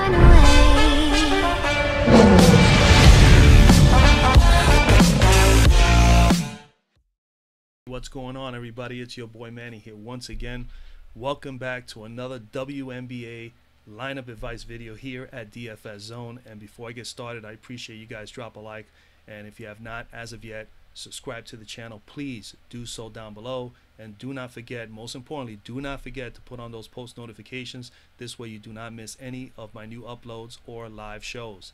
run away. What's going on, everybody? It's your boy Manny here once again. Welcome back to another WNBA lineup advice video here at DFS Zone. And before I get started, I appreciate you guys drop a like, and if you have not as of yet subscribe to the channel, please do so down below. And do not forget, most importantly, do not forget to put on those post notifications. This way you do not miss any of my new uploads or live shows.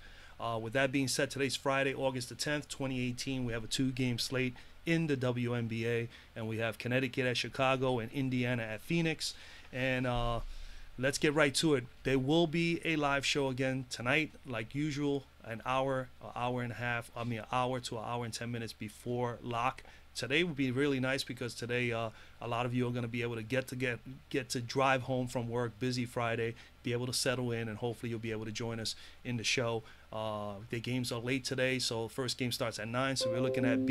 With that being said, today's Friday, August the 10th, 2018. We have a two-game slate in the WNBA, and we have Connecticut at Chicago and Indiana at Phoenix. And let's get right to it. There will be a live show again tonight, like usual, an hour and a half, an hour to an hour and 10 minutes before lock. Today would be really nice because today a lot of you are going to be able to get to drive home from work, busy Friday, be able to settle in, and hopefully you'll be able to join us in the show. The games are late today, so first game starts at 9, so we're looking at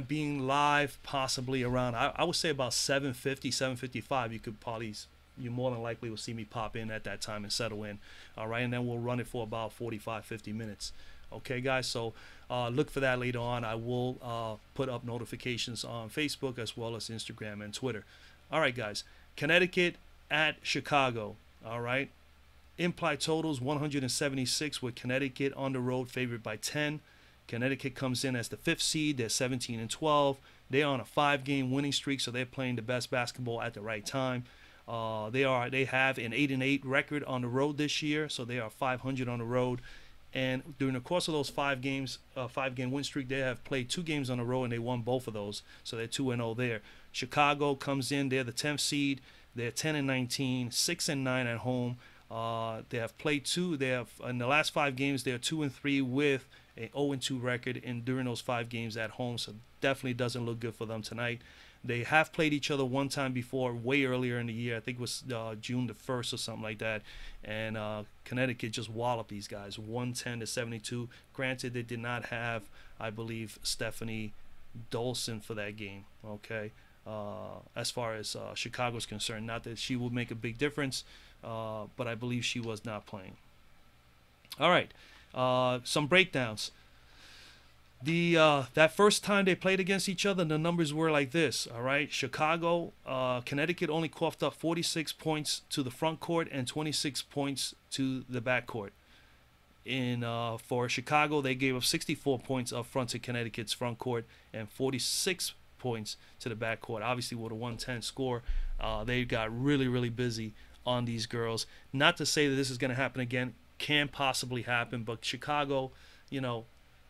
being live possibly around, I would say about 7:50, 7:55. You more than likely will see me pop in at that time and settle in. All right, and then we'll run it for about 45-50 minutes. Okay, guys, so look for that later on. I will put up notifications on Facebook as well as Instagram and Twitter. All right, guys, Connecticut at Chicago. All right, implied totals 176 with Connecticut on the road favored by 10. Connecticut comes in as the 5th seed. They're 17-12. They're on a 5-game winning streak, so they're playing the best basketball at the right time. They have an 8-8 record on the road this year, so they are 500 on the road. And during the course of those 5-game win streak, they have played 2 games on the road and they won both of those, so they're 2-0 there. Chicago comes in, they're the 10th seed. They're 10-19, 6-9 at home. They have played 2. They have in the last 5 games they're 2-3 with a 0-2 record, and during those 5 games at home, so definitely doesn't look good for them tonight. They have played each other one time before, way earlier in the year. I think it was June the 1st or something like that. And Connecticut just walloped these guys, 110-72. Granted, they did not have, I believe, Stephanie Dolson for that game. Okay, as far as Chicago's concerned, not that she would make a big difference, but I believe she was not playing. All right, some breakdowns. That first time they played against each other, the numbers were like this. All right, Connecticut only coughed up 46 points to the front court and 26 points to the back court. For Chicago, they gave up 64 points up front to Connecticut's front court and 46 points to the back court. Obviously, with a 110 score, they got really busy on these girls. Not to say that this is going to happen again. Can possibly happen, but Chicago,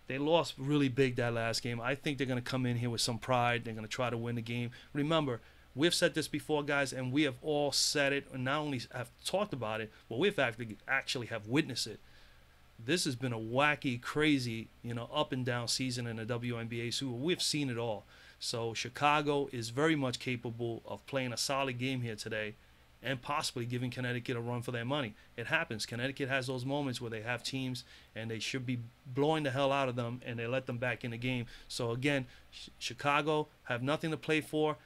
they lost really big that last game. I think they're going to come in here with some pride. They're going to try to win the game. Remember, we've said this before, guys, and we have all said it, and not only have talked about it, but we've actually have witnessed it. This has been a wacky, crazy, up and down season in the WNBA. So we've seen it all. So Chicago is very much capable of playing a solid game here today and possibly giving Connecticut a run for their money. It happens. Connecticut has those moments where they have teams and they should be blowing the hell out of them and they let them back in the game. So again, Chicago have nothing to play for,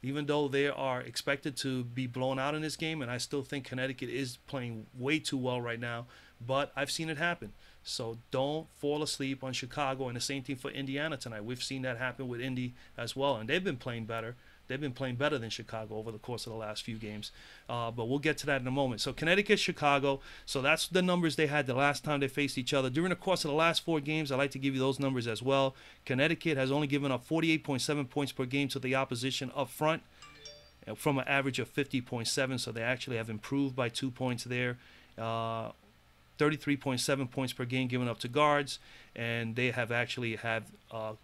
even though they are expected to be blown out in this game, and I still think Connecticut is playing way too well right now, but I've seen it happen. So don't fall asleep on Chicago, and the same thing for Indiana tonight. We've seen that happen with Indy as well, and they've been playing better. They've been playing better than Chicago over the course of the last few games. But we'll get to that in a moment. So Connecticut, Chicago. So that's the numbers they had the last time they faced each other. During the course of the last 4 games, I like to give you those numbers as well. Connecticut has only given up 48.7 points per game to the opposition up front from an average of 50.7. So they actually have improved by 2 points there. 33.7 points per game given up to guards. And they have actually have a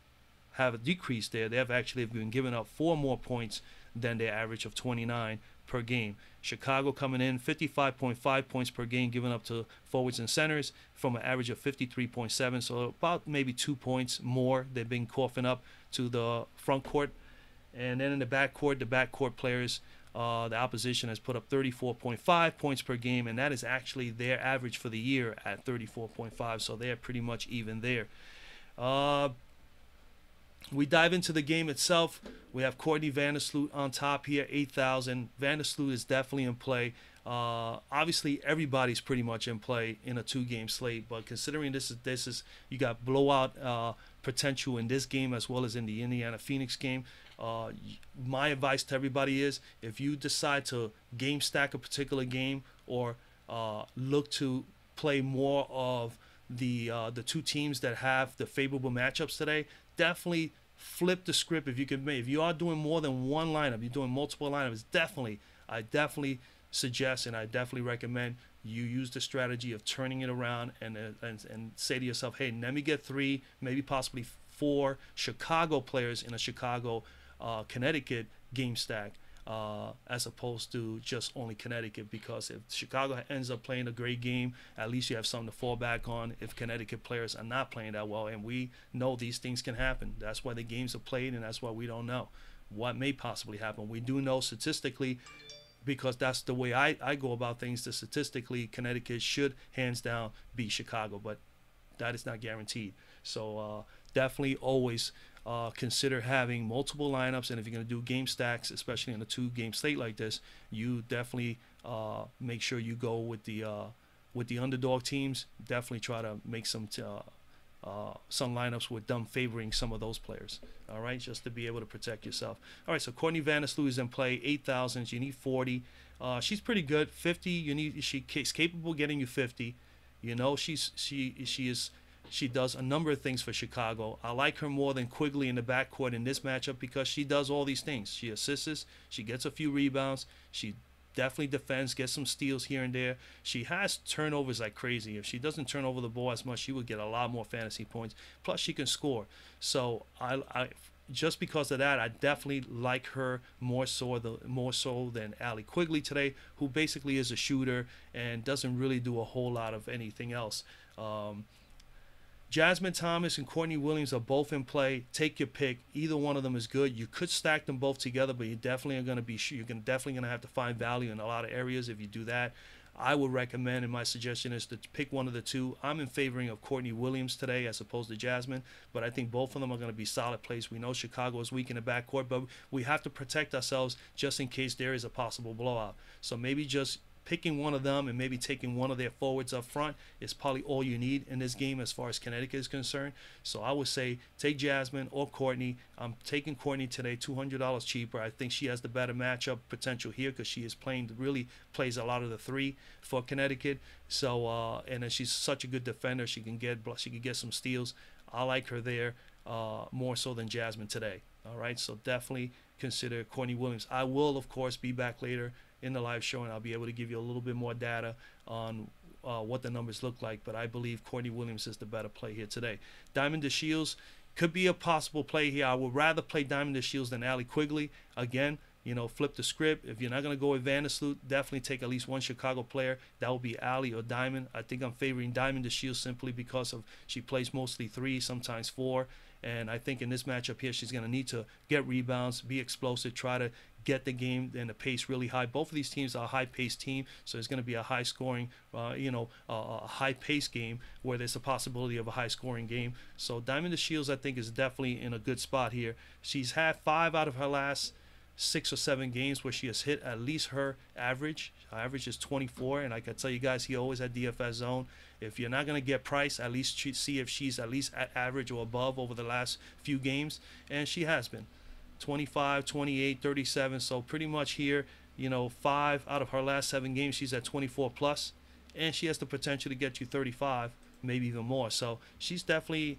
decrease there. They have actually been giving up 4 more points than their average of 29 per game. Chicago coming in 55.5 points per game given up to forwards and centers from an average of 53.7, so about maybe 2 points more they've been coughing up to the front court. And then in the backcourt players, the opposition has put up 34.5 points per game, and that is actually their average for the year at 34.5, so they're pretty much even there. We dive into the game itself. We have Courtney Vandersloot on top here, 8,000. Vandersloot is definitely in play. Obviously, everybody's pretty much in play in a two-game slate, but considering this is you got blowout potential in this game as well as in the Indiana Phoenix game. My advice to everybody is if you decide to game stack a particular game or look to play more of the two teams that have the favorable matchups today, definitely flip the script if you can. If you are doing more than one lineup, you're doing multiple lineups, I definitely suggest and I definitely recommend you use the strategy of turning it around and say to yourself, hey, let me get 3, maybe possibly 4 Chicago players in a Chicago Connecticut game stack as opposed to just only Connecticut, because if Chicago ends up playing a great game, at least you have something to fall back on if Connecticut players are not playing that well, and we know these things can happen. That's why the games are played, and that's why we don't know what may possibly happen. We do know statistically, because that's the way I go about things, that statistically Connecticut should hands down beat Chicago, but that is not guaranteed. So definitely always consider having multiple lineups, and if you're going to do game stacks, especially in a 2-game slate like this, you definitely make sure you go with the underdog teams. Definitely try to make some lineups with them favoring some of those players. All right, just to be able to protect yourself. All right, so Courtney Vandersloot is in play, 8,000. You need 40. She's pretty good. 50. She's capable of getting you 50. You know, she does a number of things for Chicago. I like her more than Quigley in the backcourt in this matchup because she does all these things. She assists, she gets a few rebounds, she definitely defends, gets some steals here and there. She has turnovers like crazy. If she doesn't turn over the ball as much, she would get a lot more fantasy points. Plus, she can score. So I just because of that, I definitely like her more so than Allie Quigley today, who basically is a shooter and doesn't really do a whole lot of anything else. Jasmine Thomas and Courtney Williams are both in play. Take your pick. Either one of them is good. You could stack them both together, but you definitely are going to be. You're definitely going to have to find value in a lot of areas if you do that. I would recommend, and my suggestion is to pick one of the two. I'm in favoring of Courtney Williams today as opposed to Jasmine, but I think both of them are going to be solid plays. We know Chicago is weak in the backcourt, but we have to protect ourselves just in case there is a possible blowout. So maybe just picking one of them and maybe taking one of their forwards up front is probably all you need in this game as far as Connecticut is concerned. So I would say take Jasmine or Courtney. I'm taking Courtney today, $200 cheaper. I think she has the better matchup potential here because she is really plays a lot of the 3 for Connecticut. So and then she's such a good defender. She can get some steals. I like her there more so than Jasmine today. All right, so definitely consider Courtney Williams. I will, of course, be back later in the live show, and I'll be able to give you a little bit more data on what the numbers look like, but I believe Courtney Williams is the better play here today. Diamond DeShields could be a possible play here. I would rather play Diamond DeShields than Allie Quigley. Again, flip the script. If you're not going to go with Vandersloot, definitely take at least one Chicago player. That will be Allie or Diamond. I think I'm favoring Diamond DeShields simply because of she plays mostly 3, sometimes 4, and I think in this matchup here, she's going to need to get rebounds, be explosive, try to get the game and the pace really high. Both of these teams are a high-paced team, so it's going to be a high-scoring, a high-paced game where there's a possibility of a high-scoring game. So Diamond DeShields, I think, is definitely in a good spot here. She's had 5 out of her last 6 or 7 games where she has hit at least her average. Her average is 24, and I can tell you guys, he always had DFS zone. If you're not going to get Price, at least see if she's at least at average or above over the last few games, and she has been. 25, 28, 37, so pretty much here, 5 out of her last 7 games, she's at 24 plus, and she has the potential to get you 35, maybe even more. So she's definitely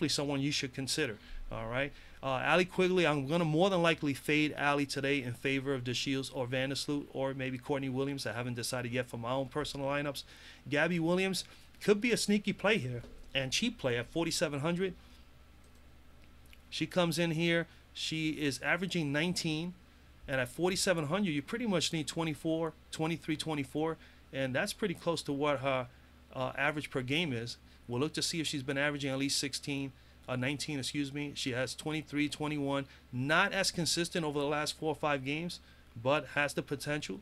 someone you should consider. All right, Allie Quigley, I'm gonna more than likely fade Allie today in favor of DeShields or Vandersloot or maybe Courtney Williams. I haven't decided yet for my own personal lineups. Gabby Williams could be a sneaky play here and cheap play at 4,700. She comes in here. She is averaging 19. And at 4,700, you pretty much need 24, 23, 24. And that's pretty close to what her average per game is. We'll look to see if she's been averaging at least 19, excuse me. She has 23, 21. Not as consistent over the last 4 or 5 games, but has the potential.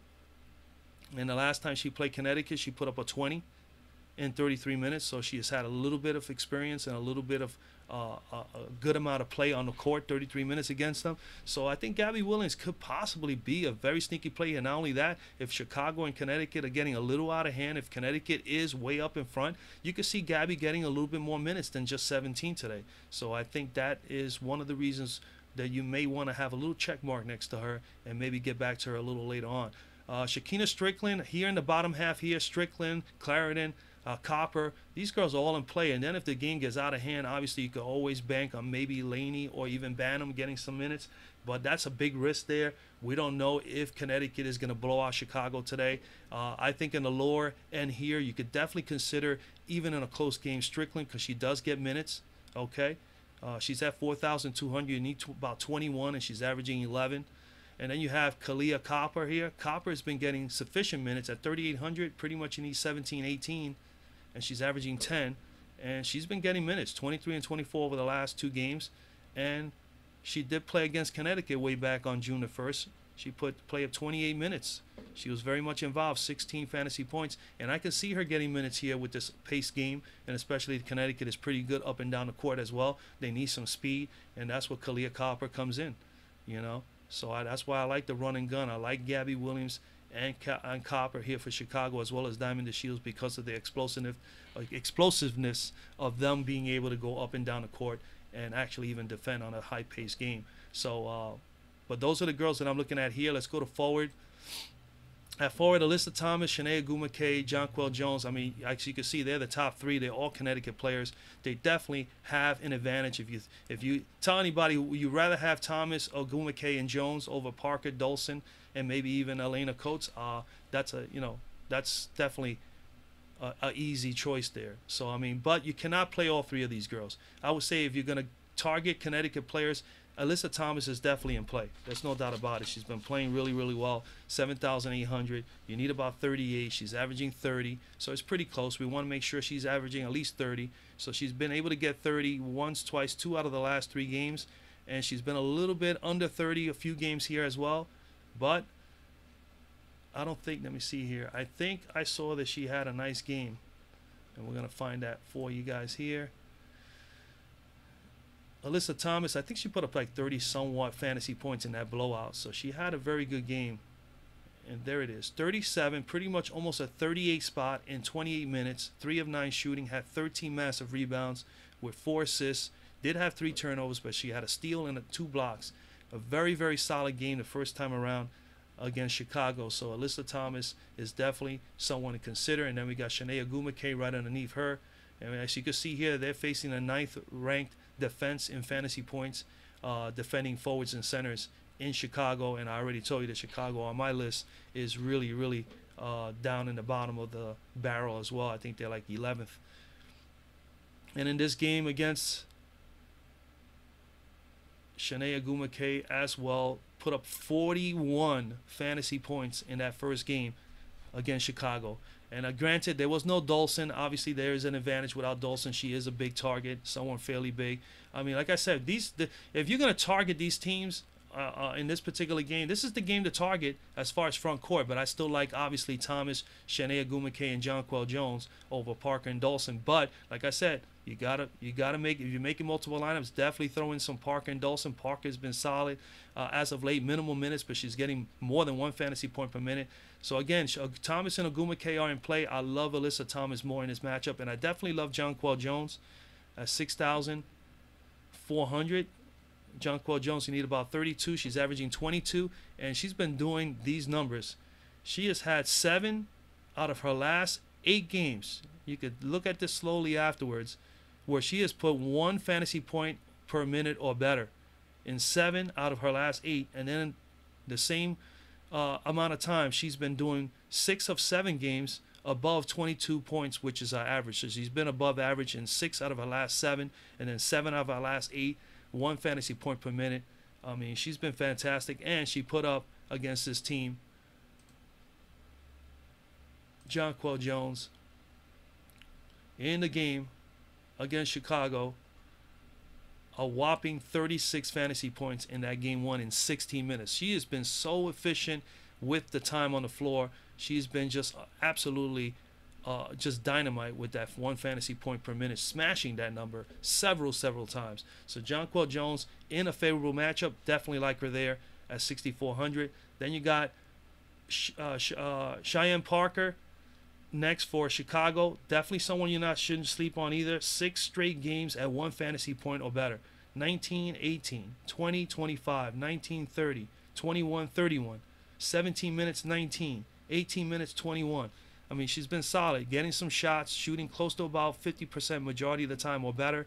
And the last time she played Connecticut, she put up a 20. in 33 minutes, so she has had a little bit of experience and a little bit of a good amount of play on the court, 33 minutes against them. So I think Gabby Williams could possibly be a very sneaky play. And not only that, if Chicago and Connecticut are getting a little out of hand, if Connecticut is way up in front, you could see Gabby getting a little bit more minutes than just 17 today. So I think that is one of the reasons that you may want to have a little check mark next to her and maybe get back to her a little later on. Shakina Strickland here in the bottom half here, Strickland, Clarendon, Copper, these girls are all in play. And then if the game gets out of hand, obviously you could always bank on maybe Laney or even Banham getting some minutes. But that's a big risk there. We don't know if Connecticut is going to blow out Chicago today. I think in the lower end here, you could definitely consider, even in a close game, Strickland, because she does get minutes. Okay, she's at 4,200. You need about 21, and she's averaging 11. And then you have Kalia Copper here. Copper has been getting sufficient minutes at 3,800. Pretty much you need 17, 18. And she's averaging 10, and she's been getting minutes, 23 and 24 over the last 2 games. And she did play against Connecticut way back on June the 1st. She play up 28 minutes. She was very much involved, 16 fantasy points. And I can see her getting minutes here with this pace game, and especially Connecticut is pretty good up and down the court as well. They need some speed, and that's where Kalia Copper comes in, you know. So that's why I like the run and gun. I like Gabby Williams and Copper here for Chicago, as well as Diamond DeShields, because of the explosiveness of them being able to go up and down the court and actually even defend on a high-paced game. So, but those are the girls that I'm looking at here. Let's go to forward. At forward, Alyssa Thomas, Shanae Agumake, Jonquel Jones. I mean, as you can see, they're the top 3. They're all Connecticut players. They definitely have an advantage. If you tell anybody you'd rather have Thomas, Agumake, and Jones over Parker, Dolson, and maybe even Elena Coates, that's definitely a easy choice there. So I mean, but you cannot play all 3 of these girls. I would say if you're gonna target Connecticut players, Alyssa Thomas is definitely in play. There's no doubt about it. She's been playing really, really well. 7,800. You need about 38. She's averaging 30, so it's pretty close. We want to make sure she's averaging at least 30. So she's been able to get 30 once, twice, 2 out of the last 3 games, and she's been a little bit under 30 a few games here as well. But I don't think, let me see here. I think I saw that she had a nice game, and we're going to find that for you guys here. Alyssa Thomas, I think she put up like 30 somewhat fantasy points in that blowout. So she had a very good game. And there it is. 37, pretty much almost a 38 spot in 28 minutes. 3 of 9 shooting, had 13 massive rebounds with 4 assists. Did have 3 turnovers, but she had a steal and 2 blocks. A very, very solid game the first time around against Chicago. So Alyssa Thomas is definitely someone to consider. And then we got Shanae Agumake right underneath her. And as you can see here, they're facing a 9th ranked defense in fantasy points, defending forwards and centers in Chicago. And I already told you that Chicago on my list is really, really down in the bottom of the barrel as well. I think they're like 11th. And in this game against Shanae Agumake as well, put up 41 fantasy points in that first game against Chicago. And granted, there was no Dolson. Obviously, there is an advantage without Dolson. She is a big target, someone fairly big. I mean, like I said, if you're going to target these teams in this particular game, this is the game to target as far as front court. But I still like, obviously, Thomas, Shanae Agumake, and Jonquel Jones over Parker and Dolson. But like I said, you gotta make, if you're making multiple lineups, definitely throw in some Parker and Dolson. Parker's been solid as of late, minimal minutes, but she's getting more than 1 fantasy point per minute. So again, Thomas and Agumake are in play. I love Alyssa Thomas more in this matchup, and I definitely love Jonquel Jones at 6,400. Jonquel Jones, you need about 32. She's averaging 22, and she's been doing these numbers. She has had 7 out of her last 8 games. You could look at this slowly afterwards, where she has put 1 fantasy point per minute or better in 7 out of her last 8. And then the same amount of time, she's been doing 6 of 7 games above 22 points, which is our average. So she's been above average in 6 out of her last 7, and then 7 out of her last 8, 1 fantasy point per minute. I mean, she's been fantastic, and she put up against this team, Jonquel Jones, in the game against Chicago, a whopping 36 fantasy points in that game 1 in 16 minutes. She has been so efficient with the time on the floor. She's been just absolutely just dynamite with that 1 fantasy point per minute, smashing that number several times. So Jonquel Jones in a favorable matchup, definitely like her there at 6,400. Then you got Cheyenne Parker next for Chicago. Definitely someone shouldn't sleep on either. 6 straight games at 1 fantasy point or better. 19-18, 20-25, 19-30, 21-31, 17 minutes 19, 18 minutes 21. I mean, she's been solid, getting some shots, shooting close to about 50% majority of the time or better.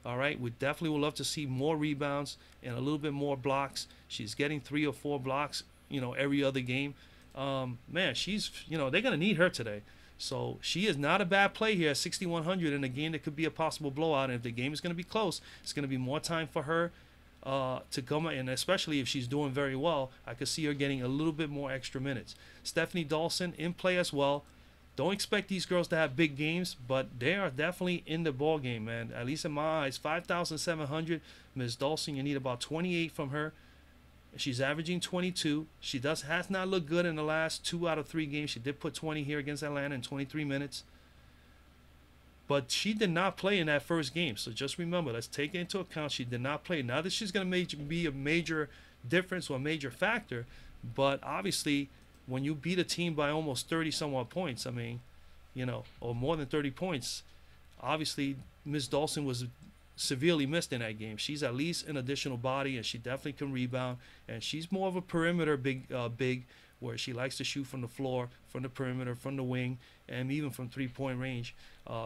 All right, we definitely would love to see more rebounds and a little bit more blocks. She's getting 3 or 4 blocks, every other game. Man, she's, they're going to need her today. So she is not a bad play here at 6,100 in a game that could be a possible blowout. And if the game is going to be close, it's going to be more time for her to come, and especially if she's doing very well, I could see her getting a little bit more extra minutes. Stephanie Dawson in play as well. Don't expect these girls to have big games, but they are definitely in the ball game, man. At least in my eyes, 5,700. Ms. Dawson, you need about 28 from her. She's averaging 22. She has not looked good in the last 2 out of 3 games. She did put 20 here against Atlanta in 23 minutes. But she did not play in that first game. So just remember, let's take it into account. She did not play. Not that she's going to be a major difference or a major factor, but obviously when you beat a team by almost 30-somewhat points, I mean, or more than 30 points, obviously Ms. Dawson was severely missed in that game. She's at least an additional body, and she definitely can rebound. And she's more of a perimeter big, where she likes to shoot from the floor, from the perimeter, from the wing, and even from 3-point range.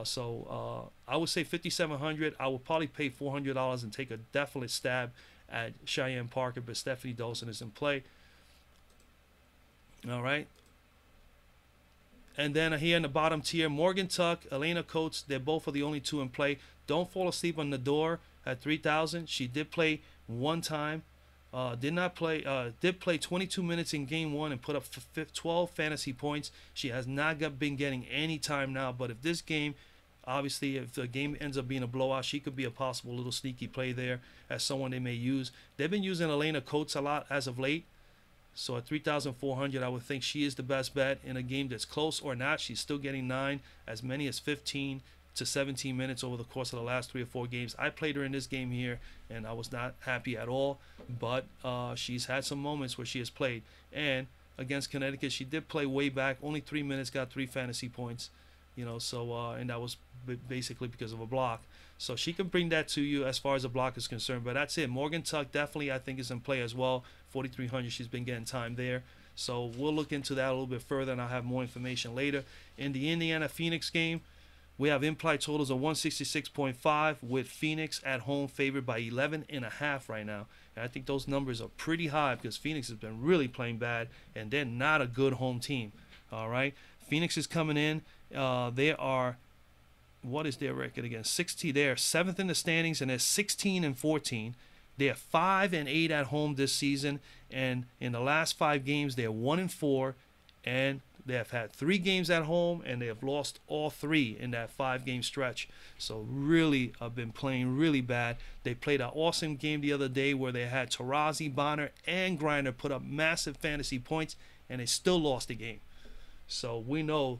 So I would say 5,700. I would probably pay $400 and take a definite stab at Cheyenne Parker, but Stephanie Dawson is in play. All right. And then here in the bottom tier, Morgan Tuck, Elena Coates, they're both the only 2 in play. Don't fall asleep on Nador at 3,000. She did play 1 time. Did play 22 minutes in game 1 and put up 12 fantasy points. She has not been getting any time now. But if this game, obviously, if the game ends up being a blowout, she could be a possible little sneaky play there as someone they may use. They've been using Elena Coates a lot as of late. So at 3,400, I would think she is the best bet in a game that's close or not. She's still getting 9, as many as 15 to 17 minutes over the course of the last 3 or 4 games. I played her in this game here, and I was not happy at all. But she's had some moments where she has played. And against Connecticut, she did play way back. Only 3 minutes, got 3 fantasy points. And that was basically because of a block. So she can bring that to you as far as the block is concerned. But that's it. Morgan Tuck definitely, I think, is in play as well. 4,300, she's been getting time there. So we'll look into that a little bit further, and I'll have more information later. In the Indiana-Phoenix game, we have implied totals of 166.5 with Phoenix at home favored by 11.5 right now. And I think those numbers are pretty high because Phoenix has been really playing bad, and they're not a good home team. All right? Phoenix is coming in. They are, what is their record again? 16. They are 7th in the standings, and they're 16-14. They are 5-8 at home this season, and in the last 5 games, they're 1-4, and they have had 3 games at home, and they have lost all 3 in that 5-game stretch. So really have been playing really bad. They played an awesome game the other day where they had Taurasi, Bonner, and Griner put up massive fantasy points, and they still lost the game. So we know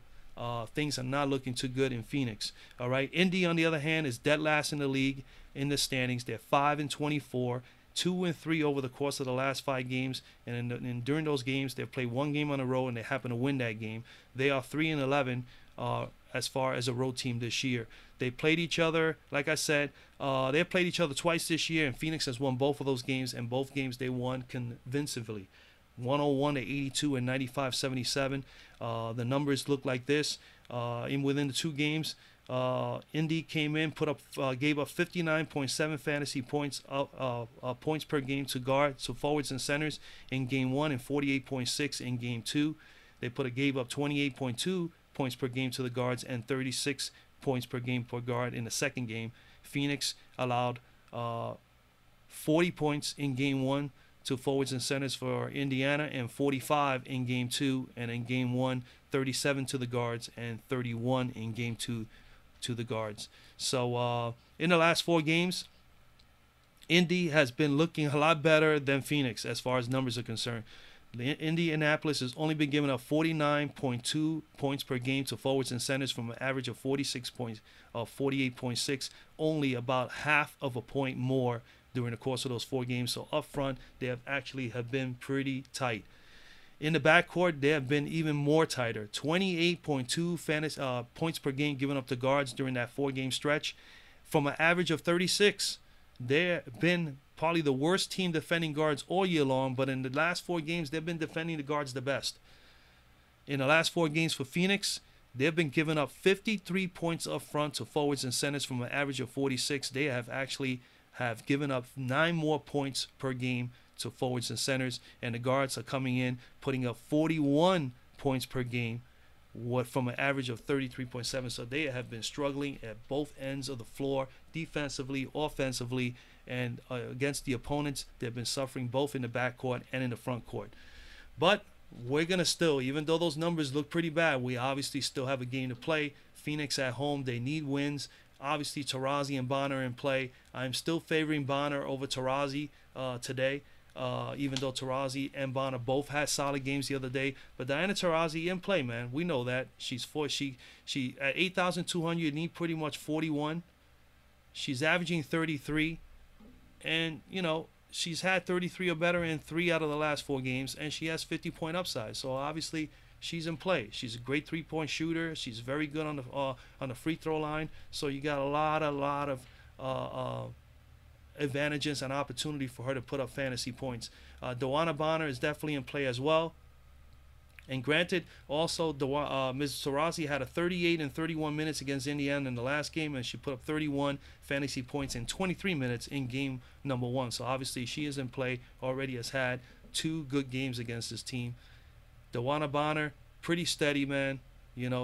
things are not looking too good in Phoenix. All right. Indy, on the other hand, is dead last in the league in the standings. They're 5-24, 2-3 over the course of the last 5 games, and during those games, they've played 1 game on the road, and they happen to win that game. They are 3-11 as far as a road team this year. They played each other, like I said, they played each other twice this year, and Phoenix has won both of those games, and both games they won convincingly. 101-82 and 95-77. The numbers look like this. Within the 2 games, Indy came in, gave up 59.7 fantasy points points per game to forwards and centers in game 1 and 48.6 in game 2. They gave up 28.2 points per game to the guards and 36 points per game per guard in the second game. Phoenix allowed 40 points in game 1 to forwards and centers for Indiana, and 45 in game 2, and in game 1, 37 to the guards and 31 in game 2 to the guards. So in the last 4 games, Indy has been looking a lot better than Phoenix as far as numbers are concerned. Indianapolis has only been giving up 49.2 points per game to forwards and centers from an average of 48.6, only about half of a point more during the course of those 4 games. So up front, they have been pretty tight. In the backcourt, they have been even more tighter. 28.2 points per game given up to guards during that 4-game stretch, from an average of 36. They've been probably the worst team defending guards all year long, but in the last 4 games, they've been defending the guards the best. In the last 4 games for Phoenix, they've been giving up 53 points up front to forwards and centers from an average of 46. They have given up 9 more points per game to forwards and centers, and the guards are coming in putting up 41 points per game, from an average of 33.7. So they have been struggling at both ends of the floor, defensively, offensively, and against the opponents, they've been suffering both in the backcourt and in the front court. But we're going to still, even though those numbers look pretty bad, we obviously still have a game to play. Phoenix at home, they need wins. Obviously, Taurasi and Bonner in play. I'm still favoring Bonner over Taurasi today. Even though Taurasi and Bonner both had solid games the other day. But Diana Taurasi in play, man. We know that. She at 8,200, you need pretty much 41. She's averaging 33. And, she's had 33 or better in 3 out of the last 4 games. And she has 50-point upside. So, obviously, she's in play. She's a great 3-point shooter. She's very good on the free throw line. So, you got a lot of advantages and opportunity for her to put up fantasy points. Dawana Bonner is definitely in play as well. And granted, also Ms. Taurasi had a 38 and 31 minutes against Indiana in the last game, and she put up 31 fantasy points in 23 minutes in game number 1. So obviously she is in play, already has had 2 good games against this team. Dawana Bonner, pretty steady, man.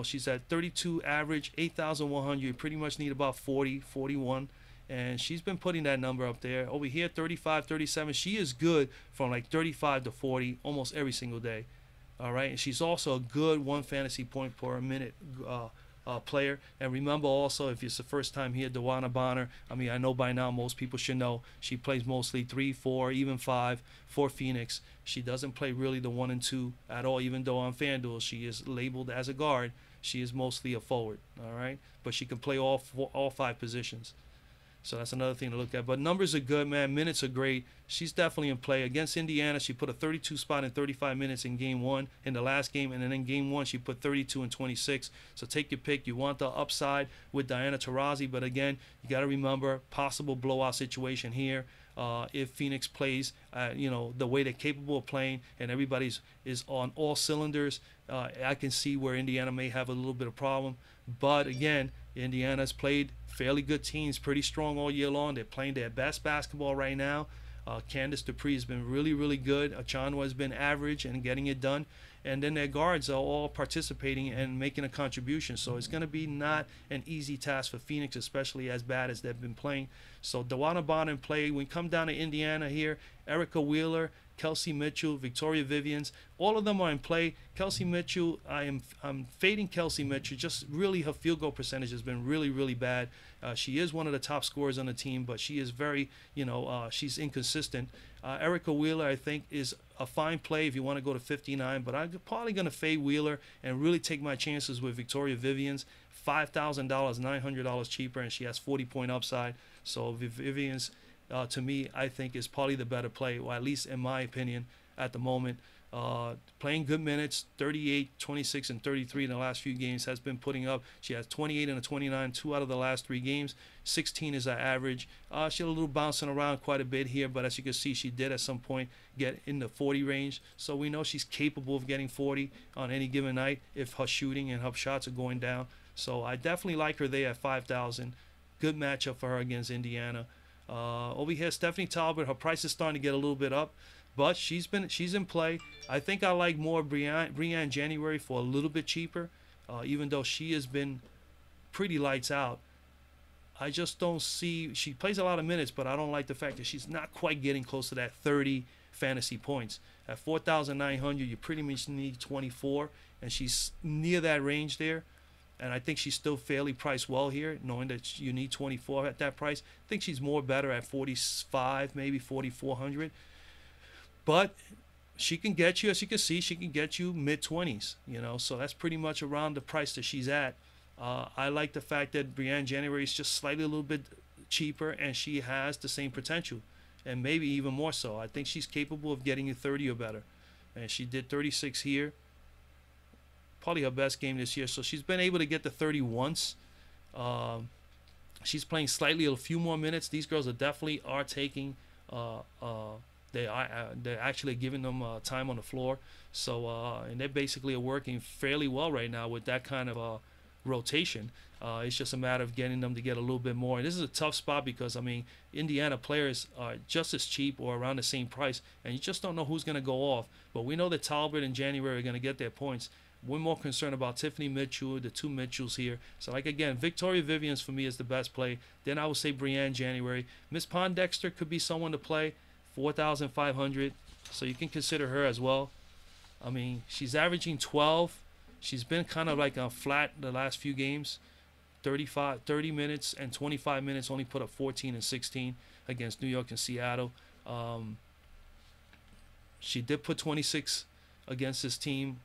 She's at 32 average, 8,100. You pretty much need about 40, 41. And she's been putting that number up there. Over here, 35, 37. She is good from like 35 to 40 almost every single day. All right. And she's also a good 1 fantasy point per minute player. And remember also, if it's the first time here, Dawana Bonner, I know by now most people should know she plays mostly 3, 4, even 5 for Phoenix. She doesn't play really the 1 and 2 at all, even though on FanDuel she is labeled as a guard. She is mostly a forward. All right. But she can play all 5 positions. So that's another thing to look at. But numbers are good, man. Minutes are great. She's definitely in play. Against Indiana, she put a 32 spot in 35 minutes in game 1 in the last game. And then in game 1, she put 32 and 26. So take your pick. You want the upside with Diana Taurasi. But again, you got to remember, possible blowout situation here. If Phoenix plays, the way they're capable of playing and everybody's is on all cylinders, I can see where Indiana may have a little bit of problem. But again, Indiana's played fairly good teams, pretty strong all year long. They're playing their best basketball right now. Candace Dupree has been really, really good. Achanwa has been average and getting it done. And then their guards are all participating and making a contribution. So it's going to be not an easy task for Phoenix, especially as bad as they've been playing. So Dawana Bonner in play. When we come down to Indiana here, Erica Wheeler, Kelsey Mitchell, Victoria Vivians, all of them are in play. Kelsey Mitchell, I'm fading Kelsey Mitchell. Just really her field goal percentage has been really, really bad. She is one of the top scorers on the team, but she is very, she's inconsistent. Erica Wheeler, I think, is a fine play if you want to go to 59, but I'm probably going to fade Wheeler and really take my chances with Victoria Vivians. $5,000, $900 cheaper, and she has 40-point upside. So Vivians, to me, I think is probably the better play, or at least in my opinion at the moment. Playing good minutes, 38, 26, and 33 in the last few games, has been putting up. She has 28 and a 29, 2 out of the last 3 games. 16 is her average. She had a little bouncing around quite a bit here, but as you can see, she did at some point get in the 40 range. So we know she's capable of getting 40 on any given night if her shooting and her shots are going down. So I definitely like her there at 5,000. Good matchup for her against Indiana. Over here, Stephanie Talbot, her price is starting to get a little bit up, but she's in play. I think I like more Brianne January for a little bit cheaper, even though she has been pretty lights out. I just don't see, she plays a lot of minutes, but I don't like the fact that she's not quite getting close to that 30 fantasy points. At 4,900, you pretty much need 24, and she's near that range there. And I think she's still fairly priced well here, knowing that you need 24 at that price. I think she's more better at 45, maybe 4,400. But she can get you, as you can see, she can get you mid-20s, so that's pretty much around the price that she's at. I like the fact that Brianne January is just slightly a little bit cheaper, and she has the same potential, and maybe even more so. I think she's capable of getting you 30 or better, and she did 36 here, probably her best game this year. So she's been able to get to 30 once. She's playing slightly a few more minutes. These girls are taking they're actually giving them time on the floor. So and they basically are working fairly well right now with that kind of rotation. It's just a matter of getting them to get a little bit more. And this is a tough spot because, I mean, Indiana players are just as cheap or around the same price, and you just don't know who's going to go off. But we know that Talbot and January are going to get their points. We're more concerned about Tiffany Mitchell, the two Mitchells here. So, like, again, Victoria Vivians for me is the best play. Then I would say Brianne January. Miss Pondexter could be someone to play, 4,500. So you can consider her as well. I mean, she's averaging 12. She's been kind of like flat the last few games. 30 minutes and 25 minutes, only put up 14 and 16 against New York and Seattle. She did put 26 against this team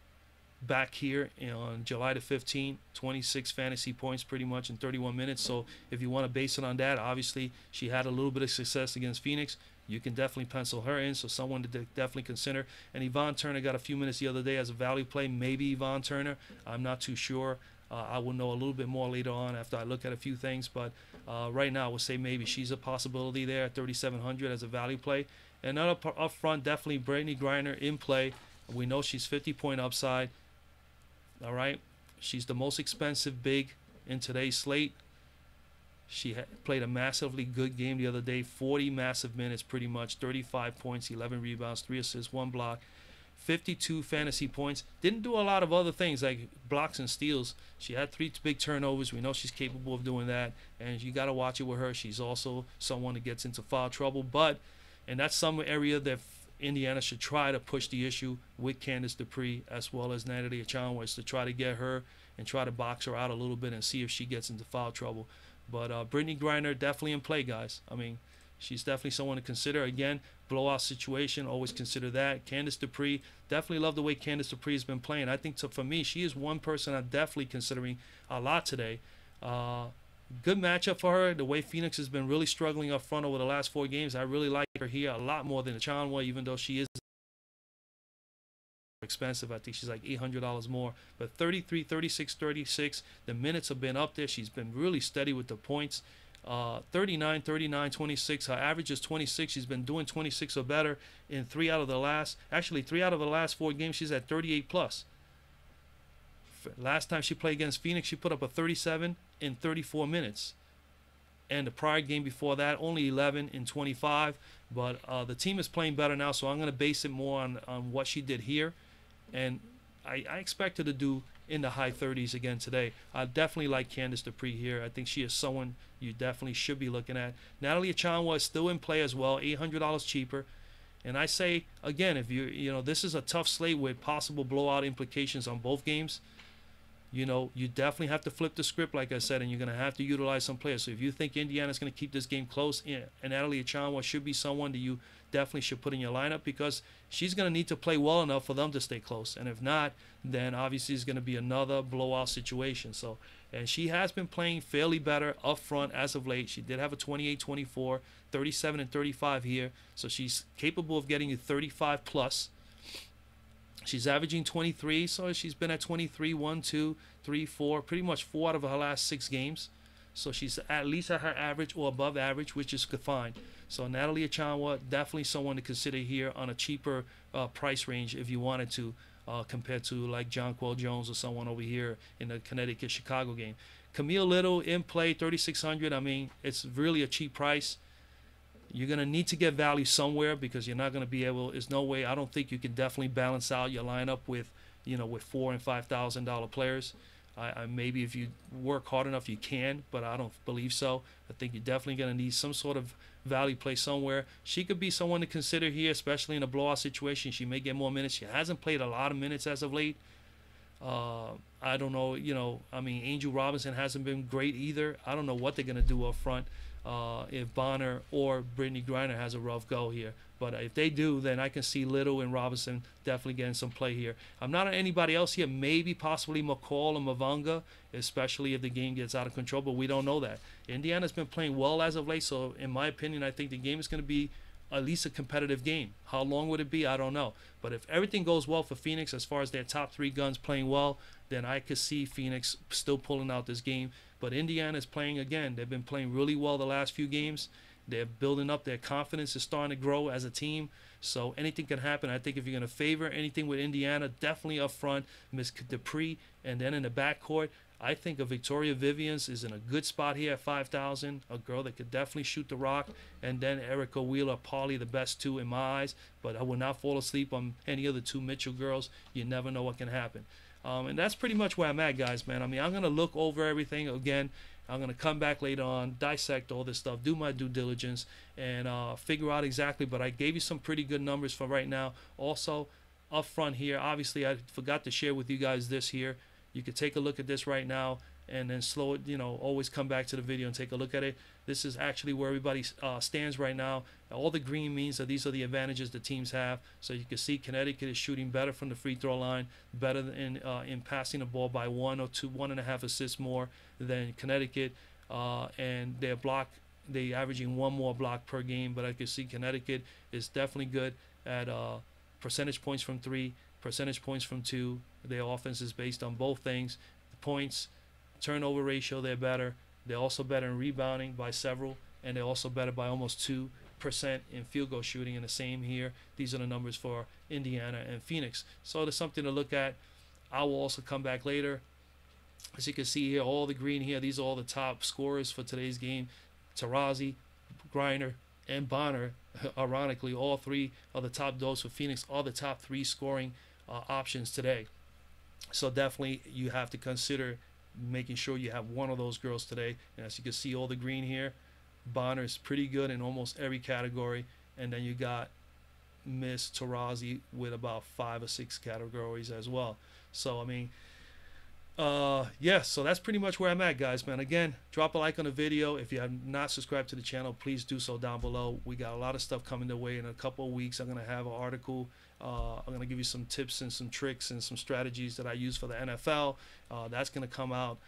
back here on July the 15th, 26 fantasy points pretty much in 31 minutes. So if you want to base it on that, obviously she had a little bit of success against Phoenix. You can definitely pencil her in, so someone to definitely consider. And Yvonne Turner got a few minutes the other day as a value play. Maybe Yvonne Turner. I'm not too sure. I will know a little bit more later on after I look at a few things. But right now, I would say maybe she's a possibility there at 3,700 as a value play. And up front, definitely Brittany Griner in play. We know she's 50-point upside. All right. She's the most expensive big in today's slate. She played a massively good game the other day, 40 massive minutes pretty much, 35 points, 11 rebounds, 3 assists, 1 block, 52 fantasy points. Didn't do a lot of other things like blocks and steals. She had 3 big turnovers. We know she's capable of doing that, and you got to watch it with her. She's also someone that gets into foul trouble, and that's some area that Indiana should try to push the issue with Candice Dupree as well as Natalie Achanwa, to try to get her and try to box her out a little bit and see if she gets into foul trouble. But Brittany Griner definitely in play, guys. I mean, she's definitely someone to consider. Again, blowout situation, always consider that. Candice Dupree, definitely love the way Candice Dupree has been playing. I think for me, she is one person I'm definitely considering a lot today. Good matchup for her. The way Phoenix has been really struggling up front over the last 4 games, I really like her here a lot more than Achanwa, even though she is expensive. I think she's like $800 more. But 33, 36, 36, the minutes have been up there. She's been really steady with the points. 39, 39, 26. Her average is 26. She's been doing 26 or better in 3 out of the last 4 games. She's at 38 plus. Last time she played against Phoenix, she put up a 37 in 34 minutes. And the prior game before that, only 11 in 25. But the team is playing better now, so I'm going to base it more on what she did here. And I expect her to do in the high 30s again today. I definitely like Candice Dupree here. I think she is someone you definitely should be looking at. Natalie Achanwa is still in play as well, $800 cheaper. And I say, again, if this is a tough slate with possible blowout implications on both games. You definitely have to flip the script, like I said, and you're going to have to utilize some players. So if you think Indiana's going to keep this game close, and Natalie Achanwa should be someone that you definitely should put in your lineup, because she's going to need to play well enough for them to stay close. And if not, then obviously it's going to be another blowout situation. So, and she has been playing fairly better up front as of late. She did have a 28-24, 37 and 35 here. So she's capable of getting you 35 plus. She's averaging 23, so she's been at 23, 1, 2, 3, 4, pretty much 4 out of her last 6 games. So she's at least at her average or above average, which is fine. So Natalie Achanwa, definitely someone to consider here on a cheaper price range if you wanted to, compared to like Jonquel Jones or someone over here in the Connecticut-Chicago game. Camille Little in play, 3,600. I mean, it's really a cheap price. You're going to need to get value somewhere, because you're not going to be able, there's no way, I don't think you can definitely balance out your lineup with, with $4,000 and $5,000 players. Maybe if you work hard enough, you can, but I don't believe so. I think you're definitely going to need some sort of value play somewhere. She could be someone to consider here, especially in a blowout situation. She may get more minutes. She hasn't played a lot of minutes as of late. I don't know, I mean, Angel Robinson hasn't been great either. I don't know what they're going to do up front. if Bonner or Brittany Griner has a rough go here. But if they do, then I can see Little and Robinson definitely getting some play here. I'm not on anybody else here. Maybe possibly McCall or Mavunga, especially if the game gets out of control, but we don't know that. Indiana's been playing well as of late, so in my opinion, I think the game is going to be at least a competitive game. How long would it be? I don't know. But if everything goes well for Phoenix as far as their top three guns playing well, then I could see Phoenix still pulling out this game. But Indiana is playing again. They've been playing really well the last few games. They're building up. Their confidence is starting to grow as a team. So anything can happen. I think if you're going to favor anything with Indiana, definitely up front, Miss Dupree. And then in the backcourt, I think a Victoria Vivians is in a good spot here at 5,000. A girl that could definitely shoot the rock. And then Erica Wheeler, probably the best two in my eyes. But I will not fall asleep on any of the two Mitchell girls. You never know what can happen. And that's pretty much where I'm at, guys, man. I mean, I'm going to look over everything again. I'm going to come back later on, dissect all this stuff, do my due diligence, and figure out exactly. But I gave you some pretty good numbers for right now. Also, up front here, obviously, I forgot to share with you guys this here. You could take a look at this right now and then slow it, always come back to the video and take a look at it. This is actually where everybody stands right now. All the green means that these are the advantages the teams have. So you can see Connecticut is shooting better from the free throw line, better in passing the ball by 1.5 assists more than Connecticut, and they averaging one more block per game. But I can see Connecticut is definitely good at percentage points from three, percentage points from two. Their offense is based on both things. The points, turnover ratio, they're better. They're also better in rebounding by several, and they're also better by almost 2% in field goal shooting. And the same here. These are the numbers for Indiana and Phoenix. So there's something to look at. I will also come back later. As you can see here, all the green here, these are all the top scorers for today's game. Taurasi, Griner, and Bonner, ironically, all three of the top dogs for Phoenix are the top three scoring options today. So definitely you have to consider making sure you have one of those girls today. And as you can see, all the green here, Bonner is pretty good in almost every category. And then you got Miss Taurasi with about 5 or 6 categories as well. So I mean, yeah, so that's pretty much where I'm at, guys, man. Again, drop a like on the video. If you have not subscribed to the channel, please do so down below. We got a lot of stuff coming their way. In a couple of weeks, I'm going to have an article. I'm going to give you some tips and some tricks and some strategies that I use for the NFL. That's going to come out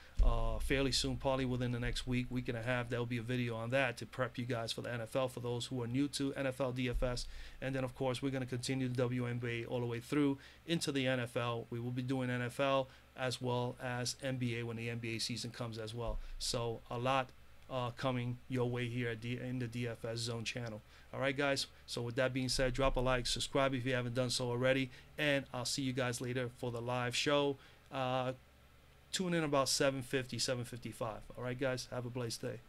fairly soon, probably within the next week and a half. There'll be a video on that to prep you guys for the NFL, for those who are new to NFL DFS. And then, of course, we're going to continue the WNBA all the way through into the NFL. We will be doing NFL as well as NBA when the NBA season comes as well. So a lot coming your way here in the DFS Zone channel. All right, guys. So with that being said, drop a like, subscribe if you haven't done so already, and I'll see you guys later for the live show. Tune in about 7:50, 7:55. All right, guys. Have a blessed day.